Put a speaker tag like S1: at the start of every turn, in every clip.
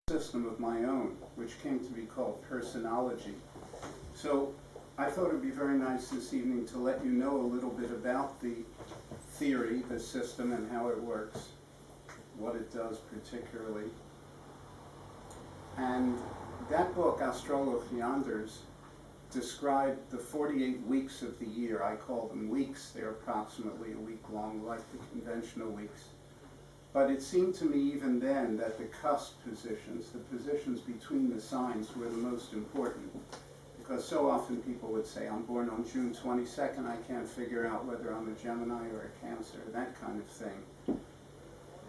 S1: system of my own, which came to be called personology. So I thought it would be very nice this evening to let you know a little bit about the theory, the system, and how it works, what it does particularly. And that book, Astrologer Gary, described the 48 weeks of the year. I call them weeks. They're approximately a week long, like the conventional weeks. But it seemed to me even then that the cusp positions, the positions between the signs, were the most important. Because so often people would say, I'm born on June 22nd, I can't figure out whether I'm a Gemini or a Cancer, that kind of thing.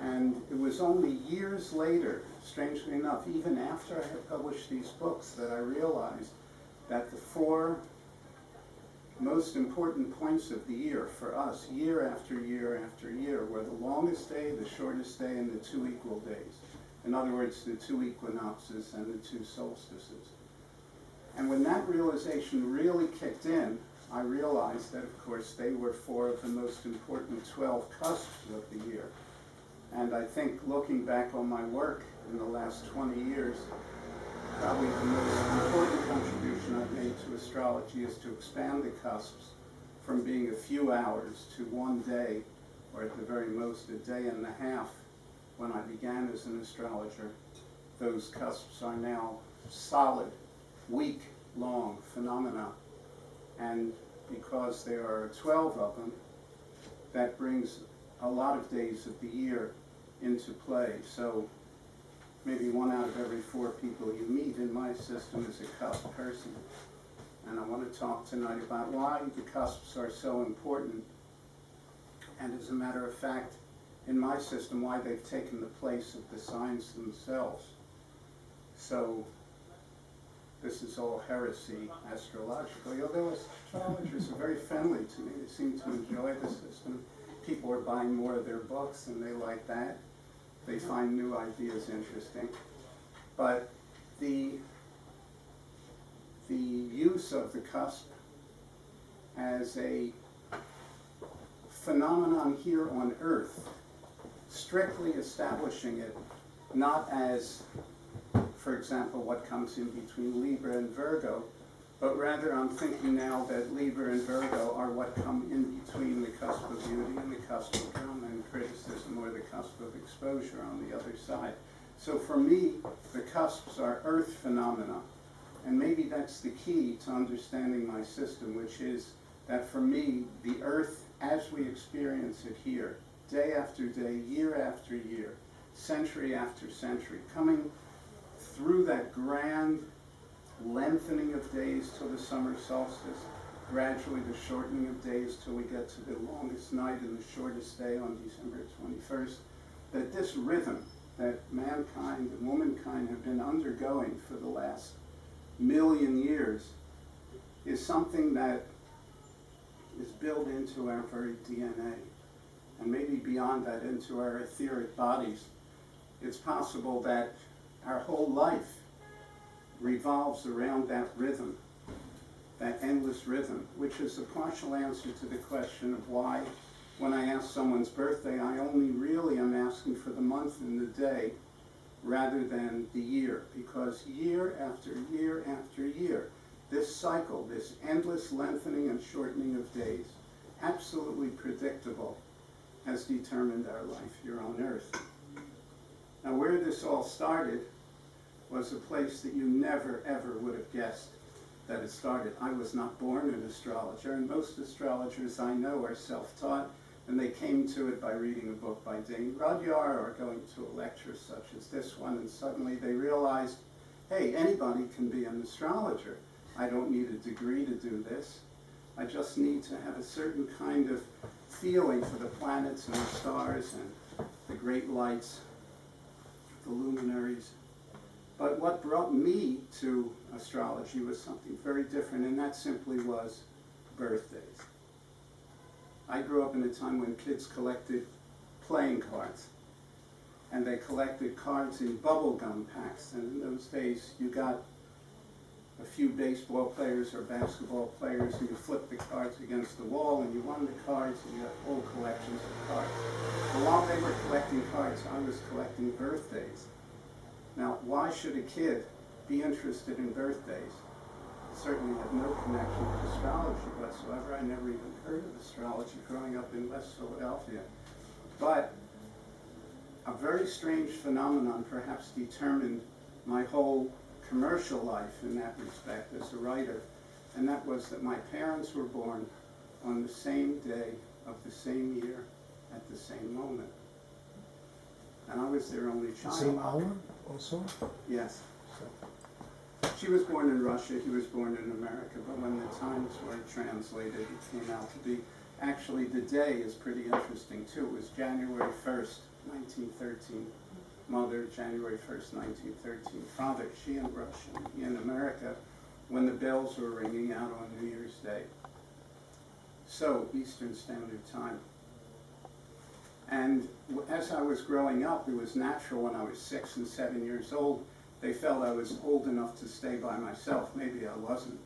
S1: And it was only years later, strangely enough, even after I had published these books, that I realized that the four most important points of the year for us, year after year after year, were the longest day, the shortest day, and the two equal days. In other words, the two equinoxes and the two solstices. And when that realization really kicked in, I realized that, of course, they were four of the most important 12 cusps of the year. And I think looking back on my work in the last 20 years, probably the most important contribution I've made to astrology is to expand the cusps from being a few hours to one day, or at the very most a day and a half. When I began as an astrologer, those cusps are now solid, week-long phenomena. And because there are 12 of them, that brings a lot of days of the year into play. So maybe 1 out of every 4 people you meet in my system is a cusp person. And I want to talk tonight about why the cusps are so important. And as a matter of fact, in my system, why they've taken the place of the signs themselves. So this is all heresy astrologically, although astrologers are very friendly to me. They seem to enjoy the system. People are buying more of their books and they like that. They find new ideas interesting. But the use of the cusp as a phenomenon here on Earth, strictly establishing it not as, for example, what comes in between Libra and Virgo, but rather I'm thinking now that Libra and Virgo are what come in between the cusp of beauty and the cusp of drama and criticism, or the cusp of exposure on the other side. So for me, the cusps are Earth phenomena. And maybe that's the key to understanding my system, which is that for me, the Earth as we experience it here, day after day, year after year, century after century, coming through that grand lengthening of days till the summer solstice, gradually the shortening of days till we get to the longest night and the shortest day on December 21st, that this rhythm that mankind and womankind have been undergoing for the last million years is something that is built into our very DNA, and maybe beyond that into our etheric bodies. It's possible that our whole life revolves around that rhythm, that endless rhythm, which is a partial answer to the question of why, when I ask someone's birthday, I only really am asking for the month and the day rather than the year, because year after year after year, this cycle, this endless lengthening and shortening of days, absolutely predictable, has determined our life here on Earth. Now, where this all started was a place that you never, ever would have guessed that it started. I was not born an astrologer, and most astrologers I know are self-taught, and they came to it by reading a book by Dane Rudyard or going to a lecture such as this one, and suddenly they realized, hey, anybody can be an astrologer. I don't need a degree to do this. I just need to have a certain kind of feeling for the planets and the stars and the great lights, the luminaries. But what brought me to astrology was something very different, and that simply was birthdays. I grew up in a time when kids collected playing cards, and they collected cards in bubblegum packs, and in those days you got a few baseball players or basketball players, and you flipped the cards against the wall, and you won the cards, and you got whole collections of cards. But while they were collecting cards, I was collecting birthdays. Now, why should a kid be interested in birthdays? Certainly had no connection with astrology whatsoever. I never even heard of astrology growing up in West Philadelphia. But a very strange phenomenon perhaps determined my whole commercial life in that respect as a writer, and that was that my parents were born on the same day of the same year at the same moment. And I was their only child.
S2: Same hour also?
S1: Yes. She was born in Russia, he was born in America, but when the times were translated, it came out to be, actually the day is pretty interesting too. It was January 1st, 1913. Mother, January 1st, 1913. Father, she in Russia, he in America, when the bells were ringing out on New Year's Day. So, Eastern Standard Time. And as I was growing up, it was natural when I was 6 and 7 years old, they felt I was old enough to stay by myself. Maybe I wasn't.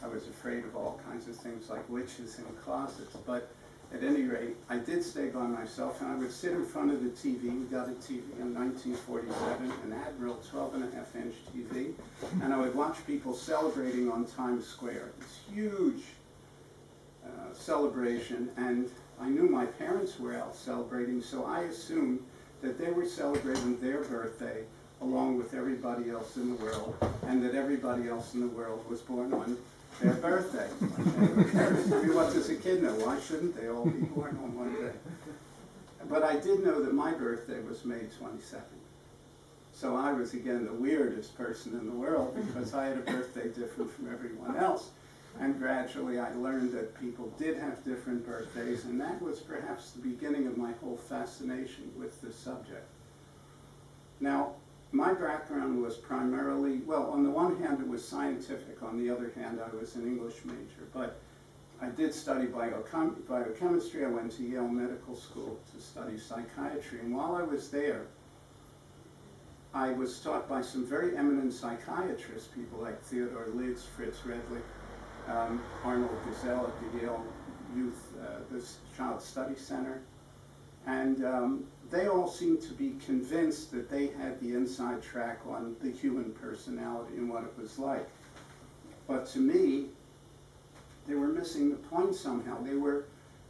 S1: I was afraid of all kinds of things like witches in closets. But at any rate, I did stay by myself, and I would sit in front of the TV. We got a TV in 1947, an Admiral 12.5-inch TV, and I would watch people celebrating on Times Square. This huge celebration, and I knew my parents were out celebrating, so I assumed that they were celebrating their birthday along with everybody else in the world, and that everybody else in the world was born on their birthday. I mean, what does a kid know? Why shouldn't they all be born on one day? But I did know that my birthday was May 22nd. So I was, again, the weirdest person in the world because I had a birthday different from everyone else. And gradually I learned that people did have different birthdays, and that was perhaps the beginning of my whole fascination with this subject. Now, my background was primarily, well, on the one hand it was scientific, on the other hand I was an English major, but I did study biochemistry. I went to Yale Medical School to study psychiatry, and while I was there, I was taught by some very eminent psychiatrists, people like Theodore Lidz, Fritz Redlich, Arnold Gazelle at the Yale Youth, this Child Study Center, and they all seemed to be convinced that they had the inside track on the human personality and what it was like. But to me, they were missing the point somehow. They were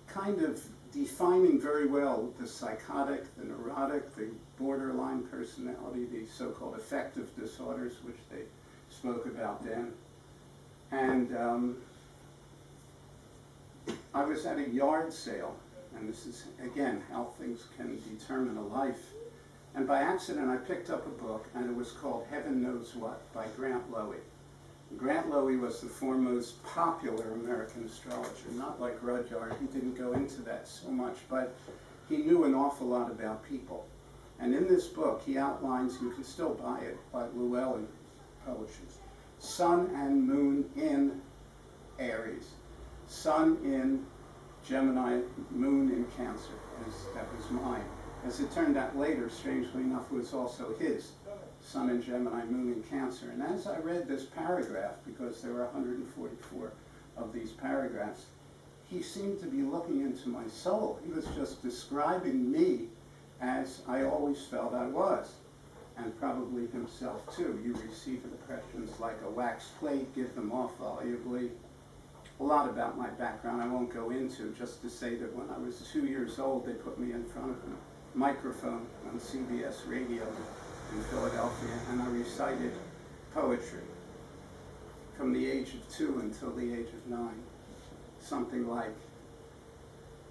S1: kind of defining very well the psychotic, the neurotic, the borderline personality, the so-called affective disorders, which they spoke about then. And I was at a yard sale, and this is, again, how things can determine a life. And by accident, I picked up a book, and it was called Heaven Knows What by Grant Loewy. Grant Loewy was the foremost popular American astrologer, not like Rudyard. He didn't go into that so much, but he knew an awful lot about people. And in this book, he outlines, you can still buy it by Llewellyn Publishers, Sun and Moon in Aries, Sun in Gemini, Moon in Cancer, that was mine. As it turned out later, strangely enough, it was also his, Sun in Gemini, Moon in Cancer. And as I read this paragraph, because there were 144 of these paragraphs, he seemed to be looking into my soul. He was just describing me as I always felt I was, and probably himself too. You receive impressions like a wax plate, give them off volubly. A lot about my background I won't go into, just to say that when I was 2 years old, they put me in front of a microphone on CBS radio in Philadelphia, and I recited poetry from the age of 2 until the age of 9. Something like,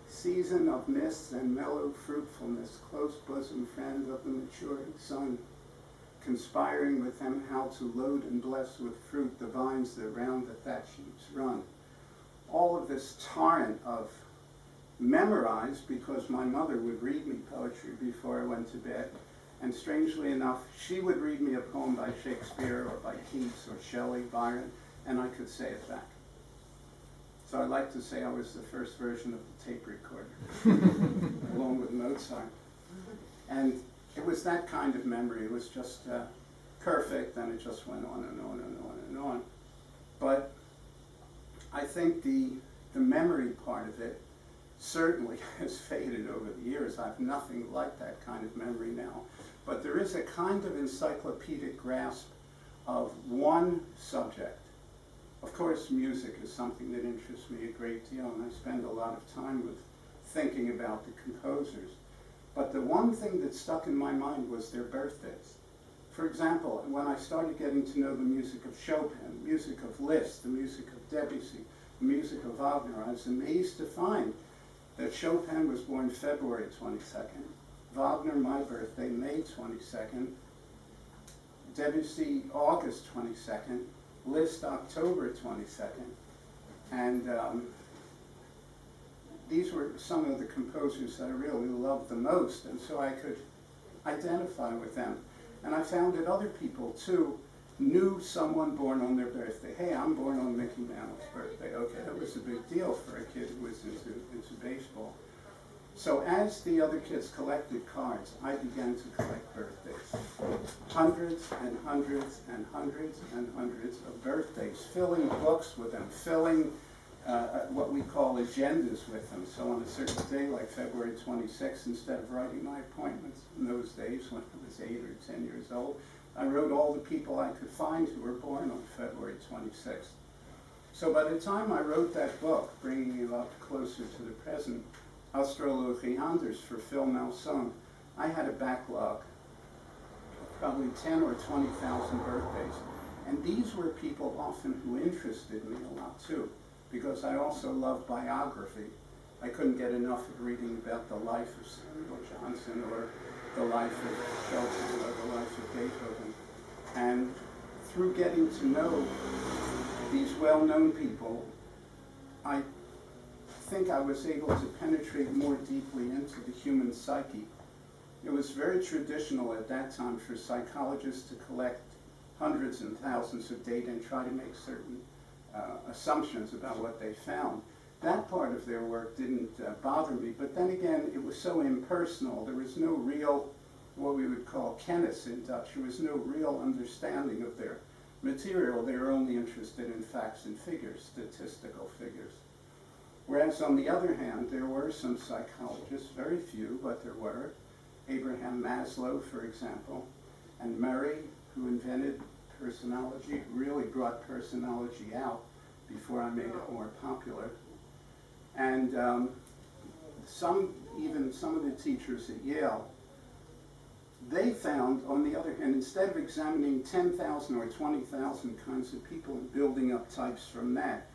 S1: season of mists and mellow fruitfulness, close bosom friend of the maturing sun, conspiring with them how to load and bless with fruit the vines that round the thatch heaps run. All of this torrent of memorized, because my mother would read me poetry before I went to bed, and strangely enough, she would read me a poem by Shakespeare or by Keats or Shelley, Byron, and I could say it back. So I'd like to say I was the first version of the tape recorder, along with Mozart. And it was that kind of memory. It was just perfect, and it just went on and on and on and on. But I think the memory part of it certainly has faded over the years. I have nothing like that kind of memory now. but there is a kind of encyclopedic grasp of one subject. Of course, music is something that interests me a great deal, and I spend a lot of time with thinking about the composers. But the one thing that stuck in my mind was their birthdays. For example, when I started getting to know the music of Chopin, the music of Liszt, the music of Debussy, the music of Wagner, I was amazed to find that Chopin was born February 22nd, Wagner, my birthday, May 22nd, Debussy, August 22nd, Liszt, October 22nd, and these were some of the composers that I really loved the most, and so I could identify with them. And I found that other people, too, knew someone born on their birthday. Hey, I'm born on Mickey Mantle's birthday. Okay, that was a big deal for a kid who was into baseball. So as the other kids collected cards, I began to collect birthdays. Hundreds and hundreds and hundreds and hundreds of birthdays, filling books with them, filling what we call agendas with them. So on a certain day, like February 26th, instead of writing my appointments in those days when I was 8 or 10 years old, I wrote all the people I could find who were born on February 26th. So by the time I wrote that book, bringing you up closer to the present, Astrologer Gary for Phil Malson, I had a backlog of probably 10 or 20,000 birthdays. And these were people often who interested me a lot too, because I also love biography. I couldn't get enough of reading about the life of Samuel Johnson or the life of Chopin or the life of Beethoven. And through getting to know these well-known people, I think I was able to penetrate more deeply into the human psyche. It was very traditional at that time for psychologists to collect hundreds and thousands of data and try to make certain assumptions about what they found. That part of their work didn't bother me, but then again, it was so impersonal. There was no real, what we would call kennis in Dutch. There was no real understanding of their material. They were only interested in facts and figures, statistical figures. Whereas on the other hand, there were some psychologists, very few, but there were. Abraham Maslow, for example, and Murray, who invented personology, really brought personology out before I made it more popular. And even some of the teachers at Yale, they found, on the other hand, instead of examining 10,000 or 20,000 kinds of people and building up types from that,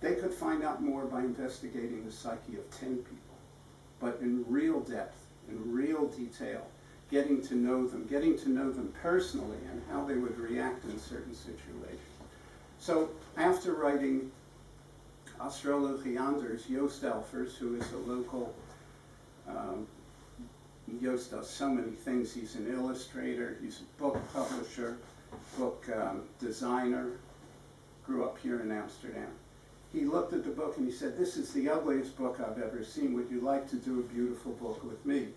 S1: they could find out more by investigating the psyche of 10 people, but in real depth, in real detail, getting to know them personally and how they would react in certain situations. So after writing Astrologer Gary, Joost Elfers, who is a local, Joost does so many things. He's an illustrator, he's a book publisher, book designer, grew up here in Amsterdam. He looked at the book and he said, "This is the ugliest book I've ever seen. Would you like to do a beautiful book with me?"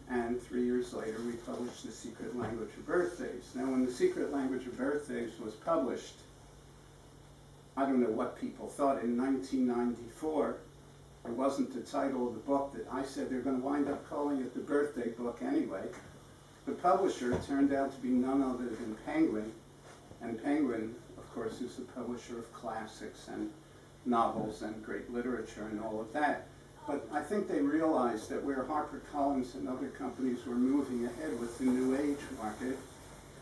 S1: And 3 years later, we published The Secret Language of Birthdays. Now, when The Secret Language of Birthdays was published, I don't know what people thought. In 1994, it wasn't the title of the book that I said they're going to wind up calling it the birthday book anyway. The publisher turned out to be none other than Penguin, and Penguin, of course, is the publisher of classics and novels and great literature and all of that. But I think they realized that where HarperCollins and other companies were moving ahead with the New Age market,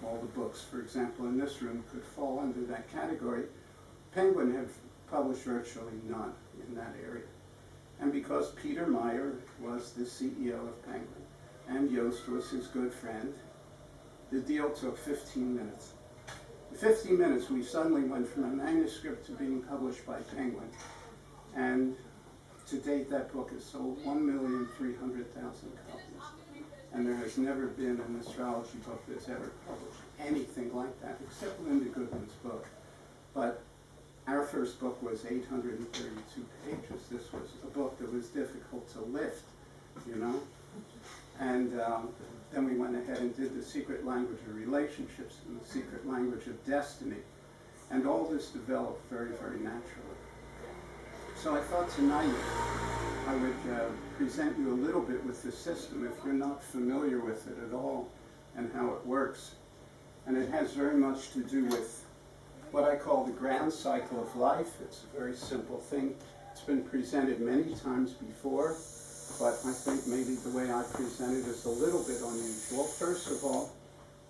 S1: all the books, for example, in this room could fall under that category, Penguin had published virtually none in that area. And because Peter Meyer was the CEO of Penguin and Joost was his good friend, the deal took 15 minutes. In 15 minutes, we suddenly went from a manuscript to being published by Penguin. And to date, that book has sold 1,300,000 copies. And there has never been an astrology book that's ever published anything like that, except Linda Goodman's book. But our first book was 832 pages. This was a book that was difficult to lift, you know? And then we went ahead and did The Secret Language of Relationships and The Secret Language of Destiny. And all this developed very, very naturally. So I thought tonight I would present you a little bit with the system if you're not familiar with it at all. and how it works. And it has very much to do with what I call the grand cycle of life. It's a very simple thing. It's been presented many times before, but I think maybe the way I present it is a little bit unusual. First of all,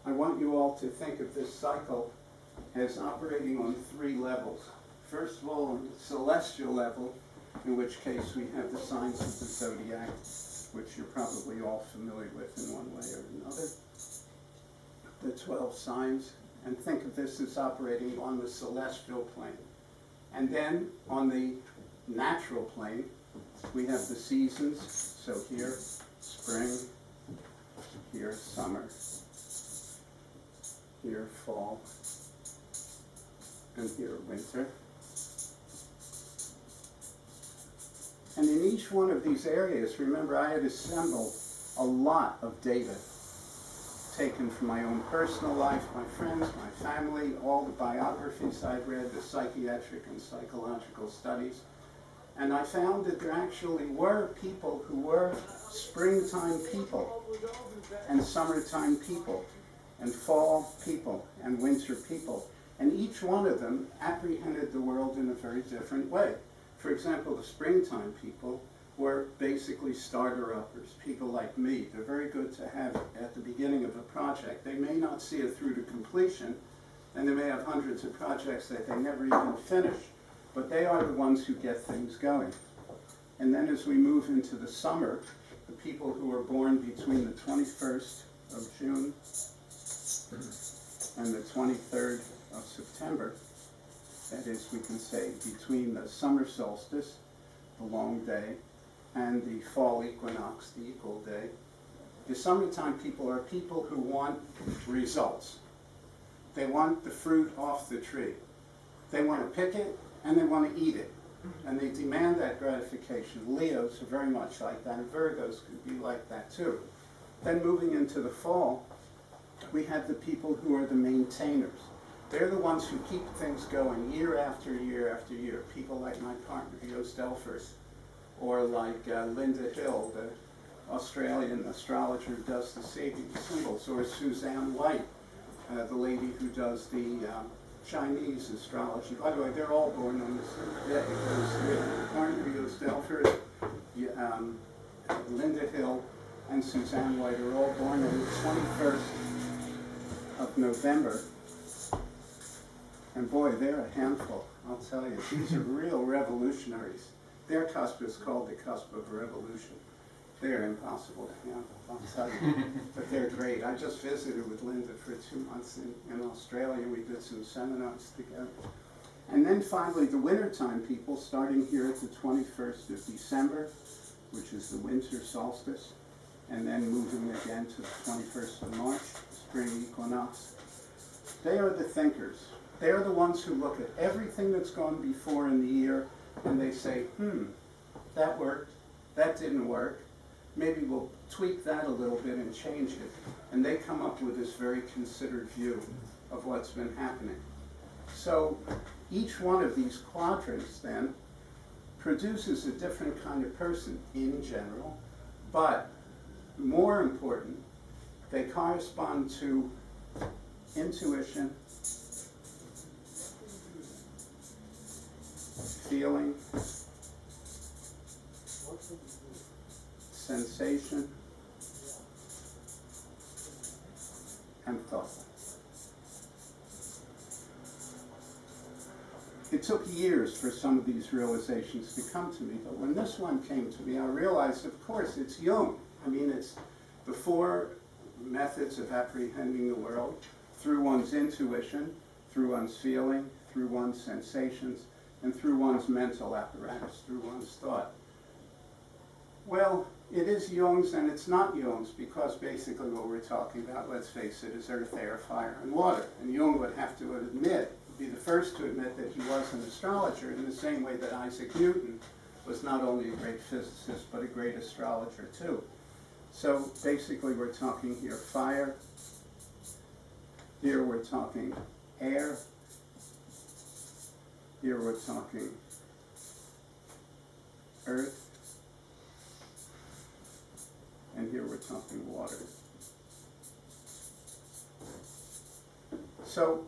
S1: I want you all to think of this cycle as operating on 3 levels. First of all, on the celestial level, in which case we have the signs of the zodiac, which you're probably all familiar with in one way or another. The 12 signs, and think of this as operating on the celestial plane. And then on the natural plane, we have the seasons. So here, spring, here, summer, here, fall, and here, winter. And in each one of these areas, remember, I had assembled a lot of data taken from my own personal life, my friends, my family, all the biographies I've read, the psychiatric and psychological studies. And I found that there actually were people who were springtime people, and summertime people, and fall people, and winter people. And each one of them apprehended the world in a very different way. For example, the springtime people were basically starter-uppers, people like me. They're very good to have at the beginning of a project. They may not see it through to completion, and they may have hundreds of projects that they never even finish, but they are the ones who get things going. And then as we move into the summer, the people who are born between the 21st of June and the 23rd of September, that is, we can say, between the summer solstice, the long day, and the fall equinox, the equal day. The summertime people are people who want results. They want the fruit off the tree. They want to pick it, and they want to eat it. And they demand that gratification. Leos are very much like that, and Virgos could be like that too. Then moving into the fall, we have the people who are the maintainers. They're the ones who keep things going year after year after year. People like my partner, Joost Delfers, or like Linda Hill, the Australian astrologer who does the saving symbols, or Suzanne White, the lady who does the Chinese astrology. By the way, they're all born on this day. There's partner, Joost Delfers, Linda Hill, and Suzanne White are all born on the 21st of November. And boy, they're a handful, I'll tell you. These are real revolutionaries. Their cusp is called the cusp of revolution. They're impossible to handle, I'll tell you. But they're great. I just visited with Linda for 2 months in Australia. We did some seminars together. And then finally, the wintertime people, starting here at the 21st of December, which is the winter solstice, and then moving again to the 21st of March, spring equinox. They are the thinkers. They are the ones who look at everything that's gone before in the year and they say, that worked, that didn't work, maybe we'll tweak that a little bit and change it. And they come up with this very considered view of what's been happening. So each one of these quadrants then produces a different kind of person in general, but more important, they correspond to intuition, feeling, sensation, and thought. It took years for some of these realizations to come to me, but when this one came to me, I realized, of course, it's Jung. I mean, it's the 4 methods of apprehending the world through one's intuition, through one's feeling, through one's sensations, and through one's mental apparatus, through one's thought. Well, it is Jung's and it's not Jung's because basically what we're talking about, let's face it, is earth, air, fire, and water. And Jung would have to admit, be the first to admit that he was an astrologer in the same way that Isaac Newton was not only a great physicist but a great astrologer too. So basically we're talking here fire, here we're talking air, here we're talking earth, and here we're talking water. So,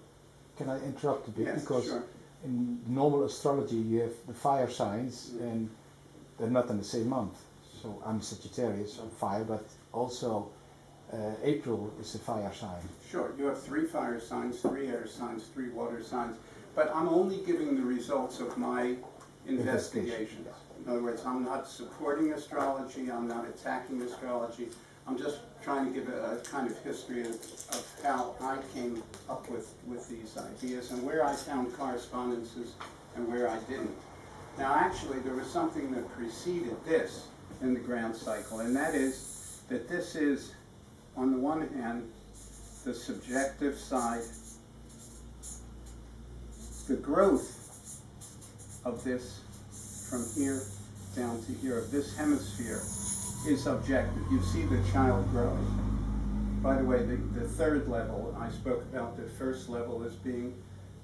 S2: can I interrupt a bit?
S1: yes,
S2: Because
S1: sure.
S2: in normal astrology you have the fire signs and they're not in the same month. So I'm Sagittarius, I'm fire, but also April is a fire sign.
S1: Sure, you have 3 fire signs, 3 air signs, 3 water signs, but I'm only giving the results of my investigations. In other words, I'm not supporting astrology, I'm not attacking astrology, I'm just trying to give a kind of history of how I came up with these ideas and where I found correspondences and where I didn't. Now actually there was something that preceded this in the ground cycle, and that is that this is, on the one hand, the subjective side. The growth of this from here down to here, of this hemisphere, is objective. You see the child growing. By the way, the third level, I spoke about the first level as being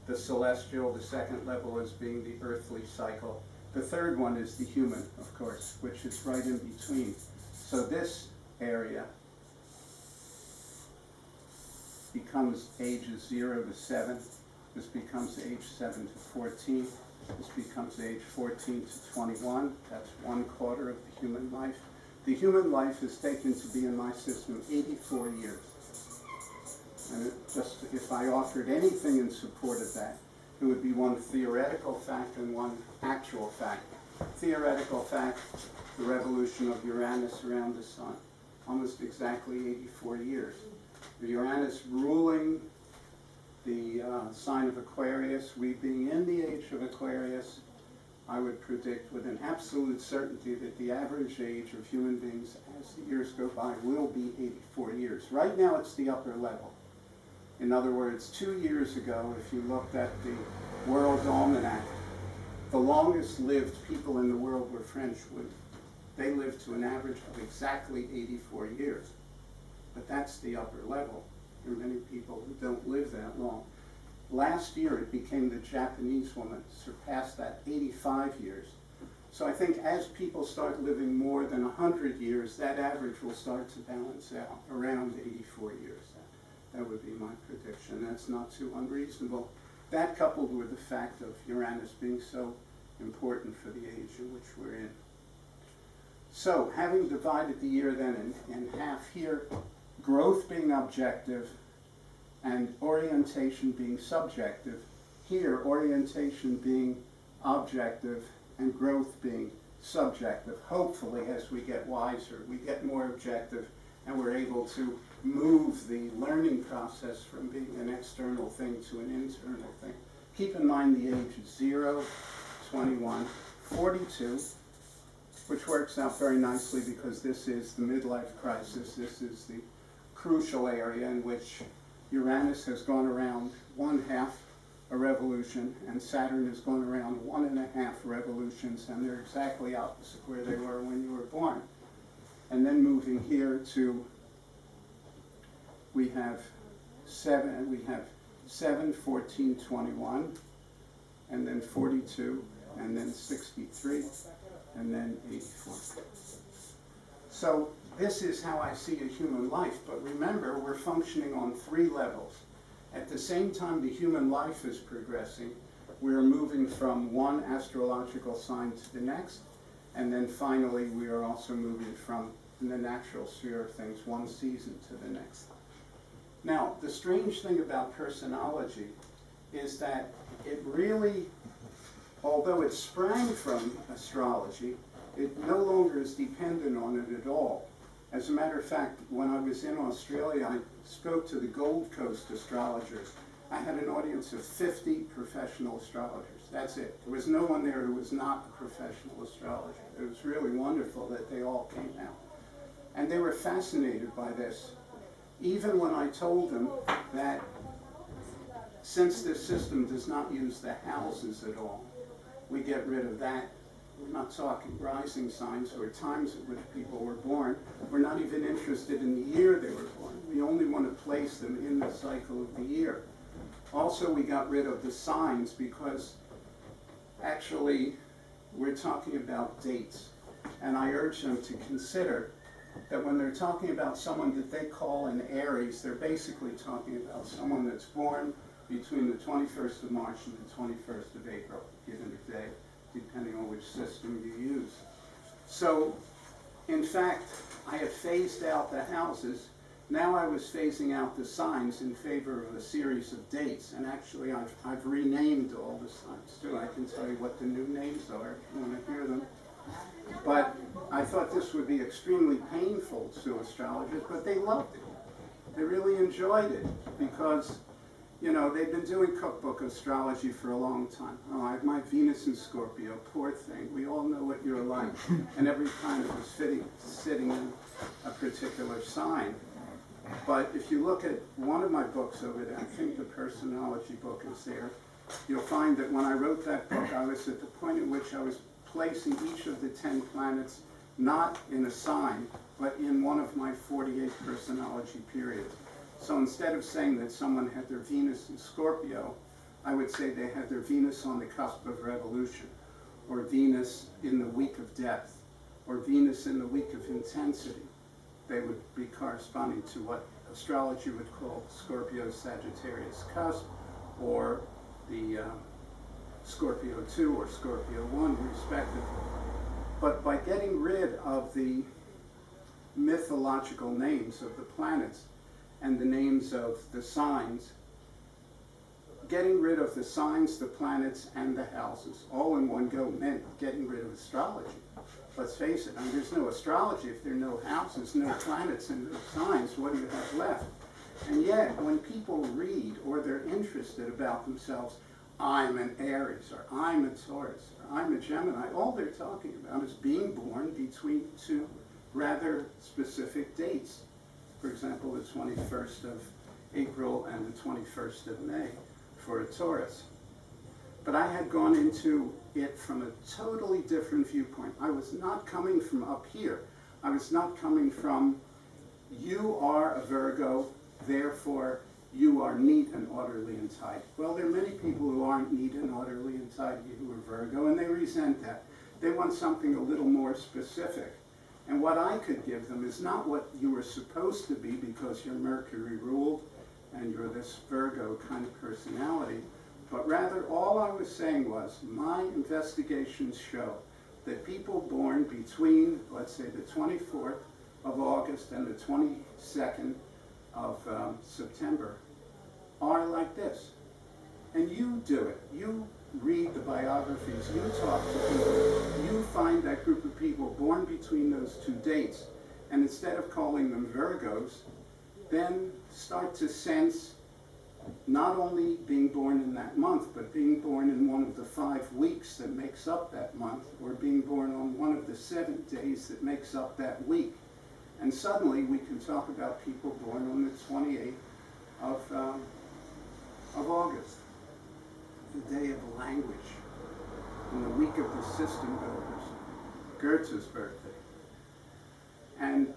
S1: the celestial, the second level as being the earthly cycle. The third one is the human, of course, which is right in between. So this area becomes ages 0 to 7. This becomes age 7 to 14. This becomes age 14 to 21. That's 1/4 of the human life. The human life is taken to be in my system 84 years. And just if I offered anything in support of that, it would be one theoretical fact and one actual fact. Theoretical fact, the revolution of Uranus around the sun, almost exactly 84 years. Uranus ruling the sign of Aquarius, we being in the age of Aquarius, I would predict with an absolute certainty that the average age of human beings as the years go by will be 84 years. Right now it's the upper level. In other words, 2 years ago, if you looked at the World Almanac, the longest lived people in the world were French women. They lived to an average of exactly 84 years. But that's the upper level. There are many people who don't live that long. Last year it became the Japanese woman surpassed that 85 years. So I think as people start living more than 100 years, that average will start to balance out around 84 years. That would be my prediction. That's not too unreasonable. That coupled with the fact of Uranus being so important for the age in which we're in. So having divided the year then in half here, growth being objective and orientation being subjective, here orientation being objective and growth being subjective. Hopefully as we get wiser, we get more objective and we're able to move the learning process from being an external thing to an internal thing. Keep in mind the age is 0, 21, 42, which works out very nicely because this is the midlife crisis. This is the crucial area in which Uranus has gone around 1/2 a revolution and Saturn has gone around 1.5 revolutions, and they're exactly opposite where they were when you were born. And then moving here to, we have 7, 14, 21, and then 42, and then 63, and then 84. So this is how I see a human life, but remember, we're functioning on 3 levels. At the same time the human life is progressing, we're moving from one astrological sign to the next, and then finally we are also moving from, in the natural sphere of things, one season to the next. Now, the strange thing about personology is that it really, although it sprang from astrology, it no longer is dependent on it at all. As a matter of fact, when I was in Australia, I spoke to the Gold Coast astrologers. I had an audience of 50 professional astrologers. That's it. There was no one there who was not a professional astrologer. It was really wonderful that they all came out. And they were fascinated by this. Even when I told them that since this system does not use the houses at all, we get rid of that. We're not talking rising signs or times at which people were born. We're not even interested in the year they were born. We only want to place them in the cycle of the year. Also, we got rid of the signs because actually we're talking about dates. And I urge them to consider that when they're talking about someone that they call an Aries, they're basically talking about someone that's born between the 21st of March and the 21st of April, given a day, depending on which system you use. So, in fact, I had phased out the houses. Now I was phasing out the signs in favor of a series of dates, and actually I've renamed all the signs too. I can tell you what the new names are if you want to hear them. But I thought this would be extremely painful to astrologers, but they loved it. They really enjoyed it because, you know, they've been doing cookbook astrology for a long time. Oh, I have my Venus in Scorpio, poor thing. We all know what you're like. And every time it was sitting in a particular sign. But if you look at one of my books over there, I think the personology book is there, you'll find that when I wrote that book, I was at the point in which I was placing each of the 10 planets not in a sign, but in one of my 48 personality periods. So instead of saying that someone had their Venus in Scorpio, I would say they had their Venus on the cusp of revolution, or Venus in the week of depth, or Venus in the week of intensity. They would be corresponding to what astrology would call Scorpio-Sagittarius cusp, or the Scorpio 2 or Scorpio 1, respectively. But by getting rid of the mythological names of the planets and the names of the signs, getting rid of the signs, the planets, and the houses, all in one go, meant getting rid of astrology. Let's face it, I mean, there's no astrology if there are no houses, no planets, and no signs. What do you have left? And yet, when people read or they're interested about themselves, I'm an Aries, or I'm a Taurus, or I'm a Gemini, all they're talking about is being born between two rather specific dates. For example, the 21st of April and the 21st of May for a Taurus. But I had gone into it from a totally different viewpoint. I was not coming from up here. I was not coming from, you are a Virgo, therefore you are neat and orderly and tidy. Well, there are many people who aren't neat and orderly and tidy who are Virgo, and they resent that. They want something a little more specific. And what I could give them is not what you were supposed to be because you're Mercury ruled and you're this Virgo kind of personality, but rather all I was saying was my investigations show that people born between, let's say, the 24th of August and the 22nd of September are like this. And you do it. You read the biographies, you talk to people, you find that group of people born between those two dates, and instead of calling them Virgos, then start to sense not only being born in that month, but being born in one of the 5 weeks that makes up that month, or being born on one of the 7 days that makes up that week. And suddenly we can talk about people born on the 28th of August, the day of language, in the week of the system builders, Goethe's birthday. And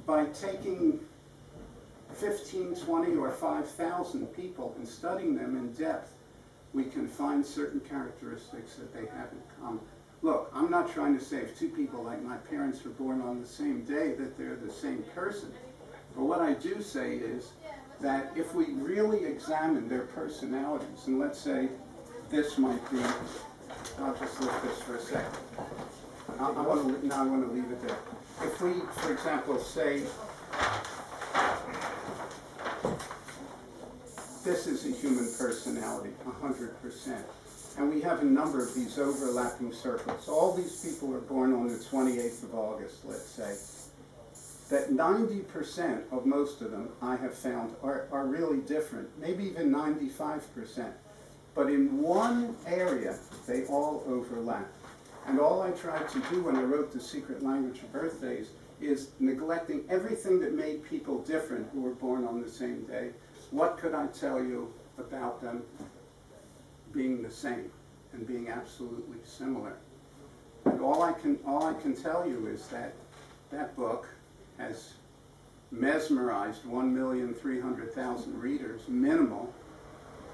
S1: by taking 15, 20, or 5,000 people and studying them in depth, we can find certain characteristics that they have in common. Look, I'm not trying to say if two people like my parents were born on the same day that they're the same person. But what I do say is that if we really examine their personalities, and let's say this might be, I'll just lift this for a second. I want to leave it there. If we, for example, say, this is a human personality, 100%. And we have a number of these overlapping circles. All these people are born on the 28th of August, let's say. That 90% of most of them, I have found, are really different, maybe even 95%. But in one area, they all overlap. And all I tried to do when I wrote The Secret Language of Birthdays is neglecting everything that made people different who were born on the same day. What could I tell you about them being the same and being absolutely similar? And all I can tell you is that that book has mesmerized 1,300,000 readers, minimal,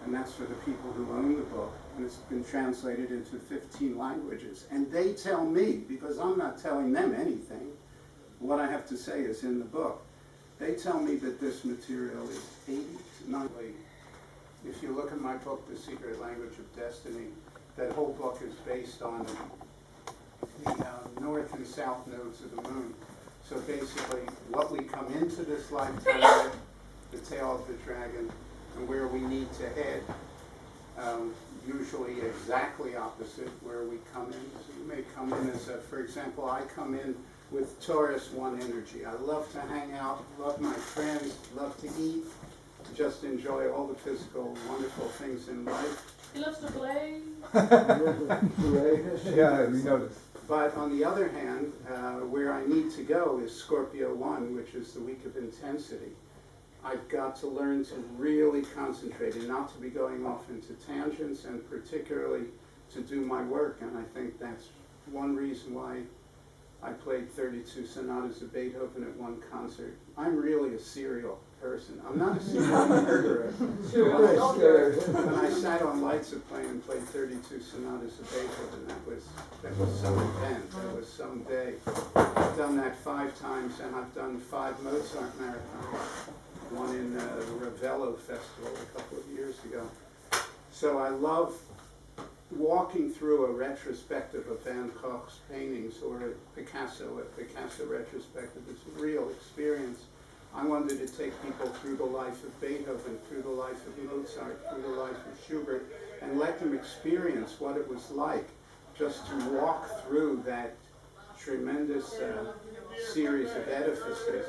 S1: and that's for the people who own the book, and it's been translated into 15 languages. And they tell me, because I'm not telling them anything, what I have to say is in the book. They tell me that this material is 80 to 90 if you look at my book, The Secret Language of Destiny, that whole book is based on the north and south nodes of the moon. So basically, what we come into this lifetime with, the tail of the dragon, and where we need to head, usually exactly opposite where we come in. So you may come in as for example, I come in with Taurus 1 energy. I love to hang out, love my friends, love to eat, just enjoy all the physical, wonderful things in life.
S3: He loves to play.
S2: Yeah, we know this.
S1: But on the other hand, where I need to go is Scorpio 1, which is the week of intensity. I've got to learn to really concentrate and not to be going off into tangents, and particularly to do my work. And I think that's one reason why I played 32 sonatas of Beethoven at one concert. I'm really a serial person. I'm not a serial murderer. When I sat on Lights of Plane and played 32 sonatas of Beethoven, that was some event. That was some day. I've done that 5 times, and I've done 5 Mozart marathons. One in the Ravello Festival a couple of years ago. So I love walking through a retrospective of Van Gogh's paintings or a Picasso retrospective. It's a real experience. I wanted to take people through the life of Beethoven, through the life of Mozart, through the life of Schubert, and let them experience what it was like just to walk through that tremendous series of edifices.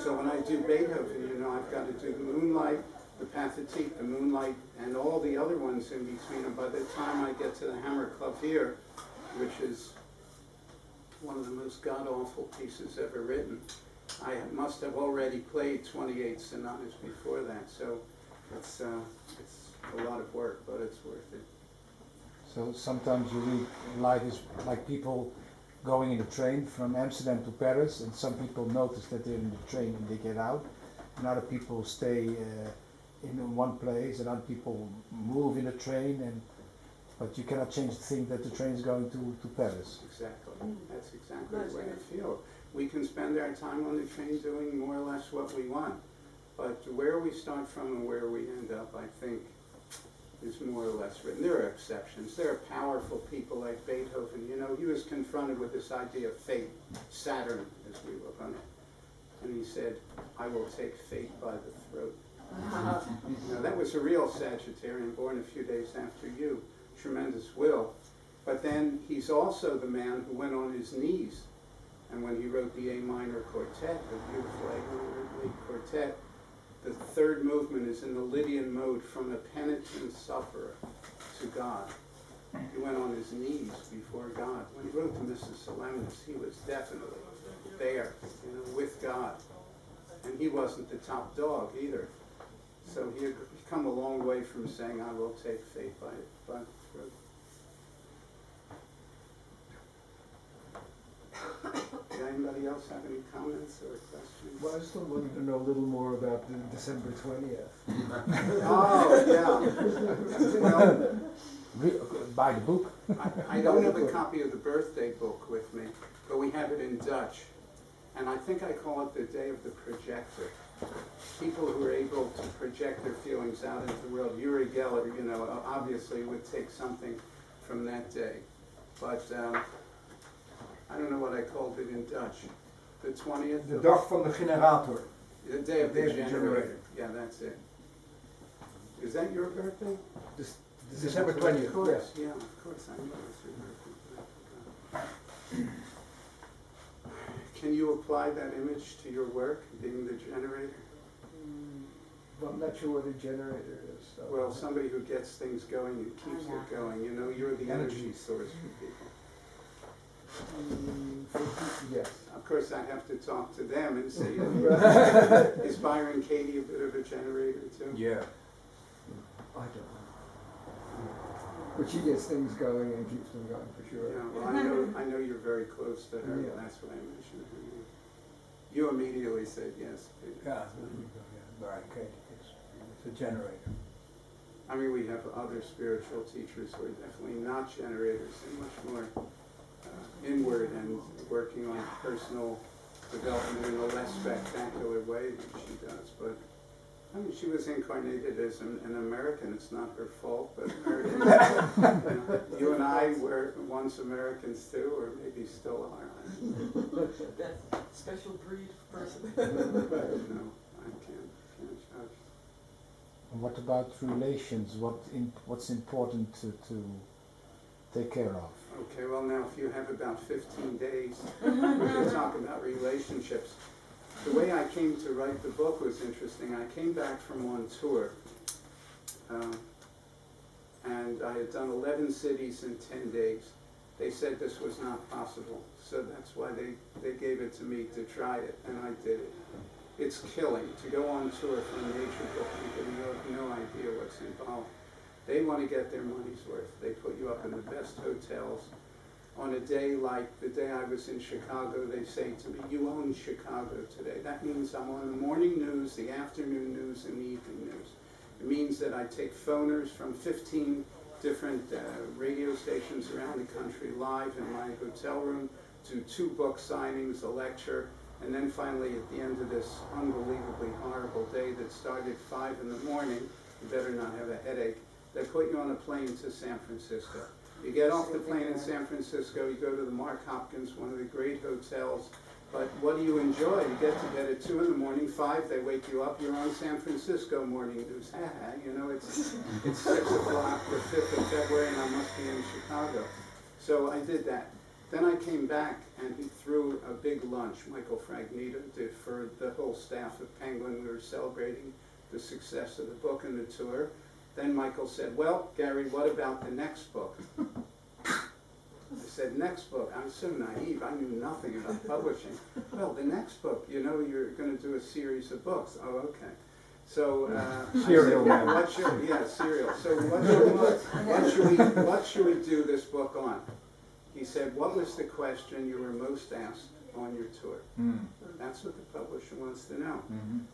S1: So when I do Beethoven, you know, I've got to do the Moonlight, the Pathétique, the Moonlight, and all the other ones in between. And by the time I get to the Hammer Clavier, which is one of the most god-awful pieces ever written, I must have already played 28 sonatas before that. So it's a lot of work, but it's worth it.
S2: So sometimes you read life is like people going in the train from Amsterdam to Paris, and some people notice that they're in the train and they get out, and other people stay in one place, and other people move in the train, but you cannot change the thing that the train is going to Paris.
S1: Exactly. That's exactly the way I feel. We can spend our time on the train doing more or less what we want, but where we start from and where we end up, I think, is more or less written. There are exceptions. There are powerful people like Beethoven. You know, he was confronted with this idea of fate, Saturn, as we look on it. And he said, I will take fate by the throat. Now, that was a real Sagittarian, born a few days after you. Tremendous will. But then he's also the man who went on his knees. And when he wrote the A minor quartet, the beautiful A minor quartet, the 3rd movement is in the Lydian mode, from a penitent sufferer to God. He went on his knees before God. When he wrote to Mrs. Solemnis, he was definitely there, you know, with God. And he wasn't the top dog either. So he had come a long way from saying, I will take fate by the throat. Does anybody else have any comments or questions?
S4: Well, I just wanted to know a little more about the December 20th.
S1: Oh, yeah. Well,
S2: Buy the book.
S1: I don't have a copy of the birthday book with me, but we have it in Dutch. And I think I call it the Day of the Projector. People who are able to project their feelings out into the world. Uri Geller, you know, obviously would take something from that day. But I don't know what I called it in Dutch. The 20th?
S4: De dag van de generator.
S1: The Day of the Generator. Yeah, that's it. Is that your birthday?
S4: December 20th.
S1: Of course, yeah, of course I know it's your birthday. Can you apply that image to your work, being the generator?
S4: Well, I'm not sure what a generator is. So.
S1: Well, somebody who gets things going and keeps it going. You know, you're the energy source for people.
S4: Yes.
S1: Of course, I have to talk to them and say, is Byron Katie a bit of a generator too?
S4: Yeah. I don't know. But she gets things going and keeps them going for sure.
S1: Yeah, well, I know you're very close to her.
S4: Yeah.
S1: That's what I mentioned. You immediately said yes.
S5: Yeah, Byron Katie, it's a generator.
S1: I mean, we have other spiritual teachers who are definitely not generators and much more inward and working on personal development in a less spectacular way than she does. But I mean, she was incarnated as an American. It's not her fault, but Americans, you know, you and I were once Americans too, or maybe still are.
S3: That special breed person.
S1: No, I can't judge.
S2: And what about relations? What's important to take care of?
S1: Okay, well now, if you have about 15 days, we can talk about relationships. The way I came to write the book was interesting. I came back from one tour, and I had done 11 cities in 10 days. They said this was not possible, so that's why they gave it to me to try it, and I did it. It's killing to go on tour for a major book because you have no idea what's involved. They want to get their money's worth. They put you up in the best hotels. On a day like the day I was in Chicago, they say to me, "You own Chicago today." That means I'm on the morning news, the afternoon news, and the evening news. It means that I take phoners from 15 different radio stations around the country live in my hotel room, do 2 book signings, a lecture, and then finally at the end of this unbelievably horrible day that started at 5 in the morning, you better not have a headache, they put you on a plane to San Francisco. You get off the plane in San Francisco, you go to the Mark Hopkins, one of the great hotels, but what do you enjoy? You get to bed at 2 in the morning, 5, they wake you up, you're on San Francisco morning news. You know, it's 6 o'clock, the 5th of February, and I must be in Chicago. So I did that. Then I came back, and he threw a big lunch, Michael Fragnito did, for the whole staff of Penguin. We were celebrating the success of the book and the tour. Then Michael said, "Well, Gary, what about the next book?" I said, "Next book?" I was so naive. I knew nothing about publishing. "Well, the next book, you know, you're going to do a series of books." "Oh, okay." So
S2: Serial
S1: I said,
S2: man.
S1: serial. So what should we do this book on? He said, "What was the question you were most asked on your tour?" That's what the publisher wants to know.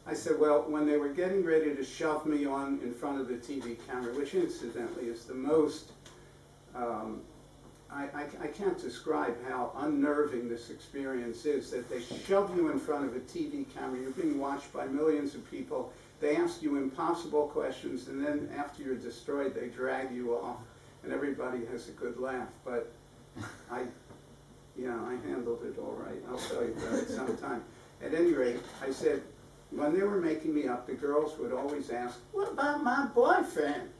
S1: I said, well, when they were getting ready to shove me on in front of the TV camera, which incidentally is the most, I can't describe how unnerving this experience is, that they shove you in front of a TV camera, you're being watched by millions of people, they ask you impossible questions, and then after you're destroyed, they drag you off, and everybody has a good laugh. But I handled it all right. I'll tell you about it sometime. At any rate, I said, when they were making me up, the girls would always ask, "What about my boyfriend?"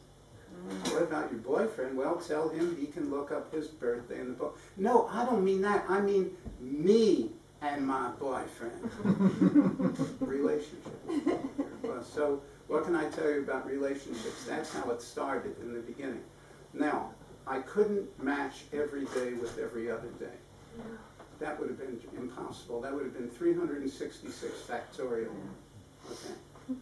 S1: "What about your boyfriend?" "Well, tell him he can look up his birthday in the book." "No, I don't mean that. I mean me and my boyfriend." Relationship. Well, so what can I tell you about relationships? That's how it started in the beginning. Now, I couldn't match every day with every other day. That would have been impossible. That would have been 366 factorial. Okay,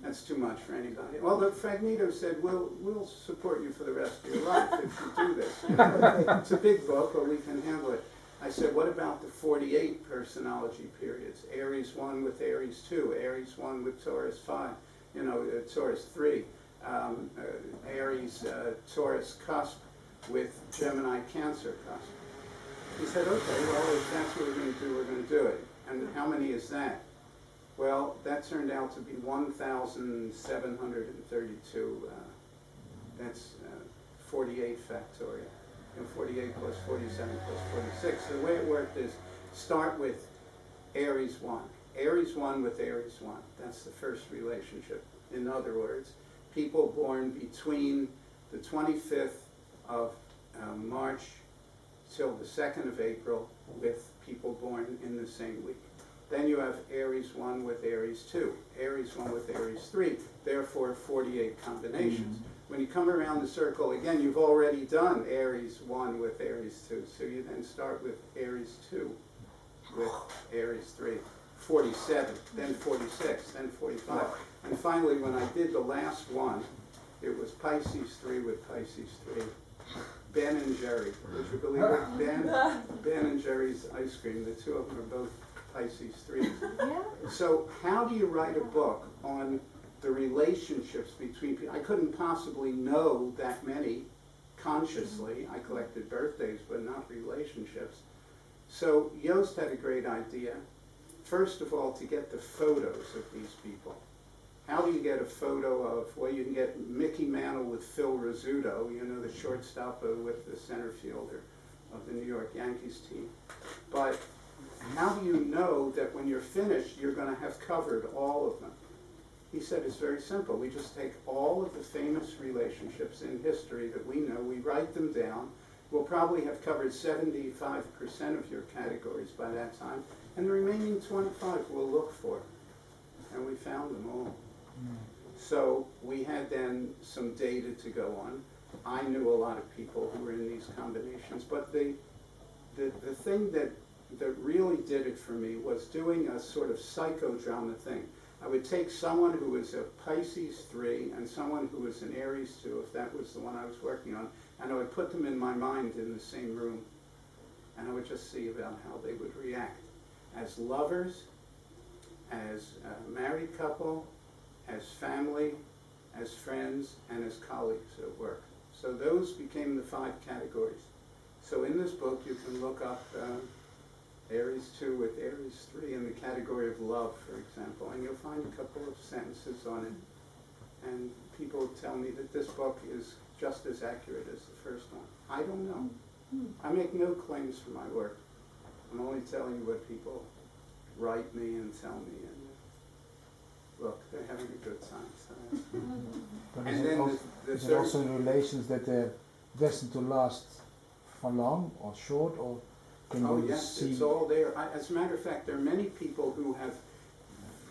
S1: that's too much for anybody. Well, the Fragnito said, we'll support you for the rest of your life if you do this. You know, it's a big book, but we can handle it. I said, what about the 48 personality periods? Aries 1 with Aries 2, Aries 1 with Taurus 5, you know, Taurus 3, Aries Taurus cusp with Gemini Cancer cusp. He said, okay, well, if that's what we're going to do, we're going to do it. And how many is that? Well, that turned out to be 1,732. That's 48 factorial. And 48 plus 47 plus 46. So the way it worked is start with Aries 1. Aries 1 with Aries 1. That's the first relationship. In other words, people born between the 25th of March till the 2nd of April with people born in the same week. Then you have Aries 1 with Aries 2, Aries 1 with Aries 3, therefore 48 combinations. When you come around the circle again, you've already done Aries 1 with Aries 2, so you then start with Aries 2 with Aries 3, 47, then 46, then 45. And finally, when I did the last one, it was Pisces 3 with Pisces 3. Ben and Jerry, would you believe it? Ben and Jerry's ice cream, the two of them are both Pisces 3.
S6: Yeah.
S1: So how do you write a book on the relationships between people? I couldn't possibly know that many consciously. I collected birthdays, but not relationships. So Joost had a great idea. First of all, to get the photos of these people. how do you get a photo of, well, you can get Mickey Mantle with Phil Rizzuto, you know, the shortstop with the center fielder of the New York Yankees team. But how do you know that when you're finished, you're going to have covered all of them? He said it's very simple. We just take all of the famous relationships in history that we know, we write them down. We'll probably have covered 75% of your categories by that time, and the remaining 25 we'll look for. And we found them all. So we had then some data to go on. I knew a lot of people who were in these combinations, but the thing that really did it for me was doing a sort of psychodrama thing. I would take someone who was a Pisces 3 and someone who was an Aries 2, if that was the one I was working on, and I would put them in my mind in the same room, and I would just see about how they would react as lovers, as a married couple, as family, as friends, and as colleagues at work. So those became the 5 categories. So in this book you can look up Aries 2 with Aries 3 in the category of love, for example, and you'll find a couple of sentences on it. And people tell me that this book is just as accurate as the first one. I don't know. I make no claims for my work. I'm only telling you what people write me and tell me. And look, they're having a good time. So.
S2: But
S1: And
S2: is
S1: then
S2: it also,
S1: the
S2: is it
S1: third,
S2: also in relations that they're destined to last for long or short, or can
S1: oh
S2: you
S1: yes,
S2: see?
S1: it's all there. As a matter of fact, there are many people who have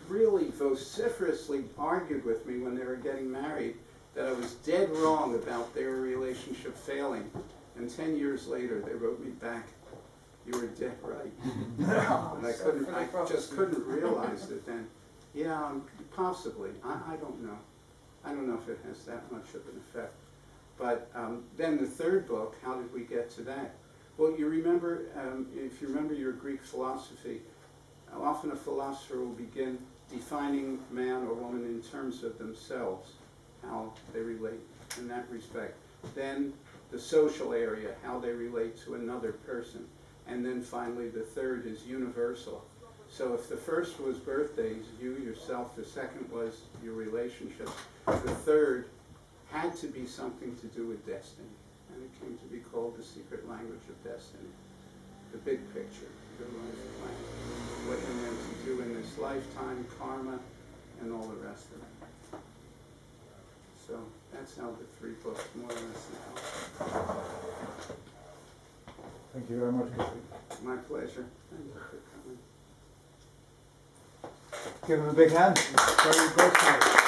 S1: really vociferously argued with me when they were getting married that I was dead wrong about their relationship failing. And 10 years later, they wrote me back, "You were dead right." And I just couldn't realize it then. Yeah, possibly. I don't know. I don't know if it has that much of an effect. But then the third book, how did we get to that? Well, you remember, if you remember your Greek philosophy, often a philosopher will begin defining man or woman in terms of themselves, how they relate in that respect. Then the social area, how they relate to another person. And then finally the third is universal. So if the first was birthdays, you yourself, the second was your relationships, the third had to be something to do with destiny. And it came to be called the secret language of destiny. The big picture, your life plan, what you're meant to do in this lifetime, karma, and all the rest of it. So that's how the 3 books more or less now.
S2: Thank you very much, Gary.
S1: My pleasure. Thank you for coming.
S2: Give him a big hand.
S4: Gary Goldschneider.